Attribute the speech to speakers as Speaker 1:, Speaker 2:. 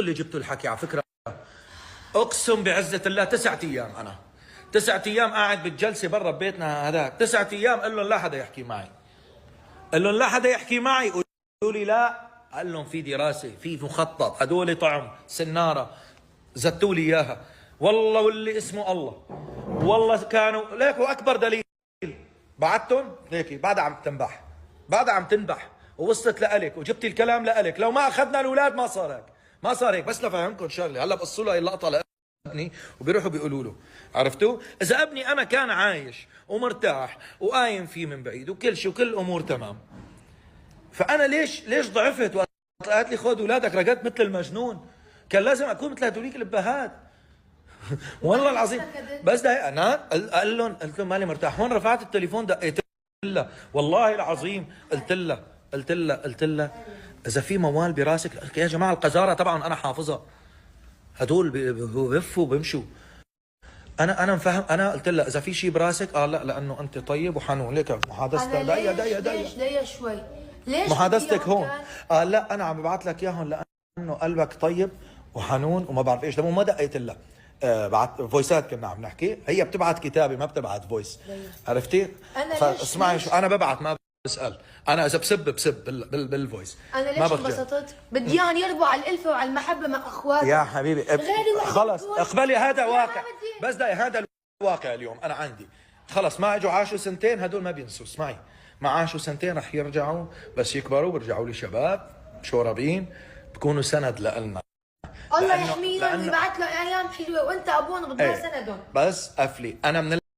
Speaker 1: اللي جبتوا الحكي على فكره. اقسم بعزه الله 9 ايام انا 9 ايام قاعد بالجلسه برا ببيتنا هذاك 9 ايام قال لهم لا حدا يحكي معي. قال لهم لا حدا يحكي معي. قالوا لي لا. قال لهم في دراسه في مخطط هدول طعم سناره زتوا لي اياها والله واللي اسمه الله والله كانوا ليك. واكبر دليل بعتهم ليكي بعدها عم تنبح بعدها عم تنبح ووصلت لإلك وجبتي الكلام لإلك. لو ما اخذنا الاولاد ما صار هيك ما صار هيك. بس لفهمكم شغله هلا بقصوا له اللقطه لابني وبيروحوا بيقولوا له عرفتوا اذا ابني انا كان عايش ومرتاح وقايم فيه من بعيد وكل شيء وكل الامور تمام فانا ليش ضعفت وقت قالت لي خذ اولادك رقدت مثل المجنون. كان لازم اكون مثل هدوليك الابهات والله العظيم. بس ده انا قلت لهم مالي مرتاح. هون رفعت التليفون دقيت لها والله العظيم قلت لها اذا في موال براسك يا جماعه القذاره طبعا انا حافظها هدول بيفوا وبيمشوا. انا مفهم. انا قلت لها اذا في شيء براسك لا لانه انت طيب وحنون ليك محادثتك
Speaker 2: دقيقه شوي ليش
Speaker 1: محادثتك هون لا انا عم ببعث لك اياهم لانه قلبك طيب وحنون وما بعرف ايش. ما دقيت لها بعت فويسات كنا عم نحكي. هي بتبعت كتابه ما بتبعت فويس عرفتي. فاسمعي شو انا ببعت ما بسال. انا اذا بسب بالفويس.
Speaker 2: انا ليش انبسطت؟ بدي اياهم يربوا على الالفه وعلى المحبه مع اخواتهم
Speaker 1: يا حبيبي. خلص اقبلي هذا واقع. بس ده هذا الواقع اليوم انا عندي. خلص ما اجوا عاشوا سنتين هدول ما بينسوا. اسمعي ما عاشوا سنتين رح يرجعوا بس يكبروا بيرجعوا لي شباب شوربين بكونوا سند لنا.
Speaker 2: الله يحميهم ويبعث له ايام حلوه وانت ابوهم بتضل سندهم.
Speaker 1: بس قفلي انا من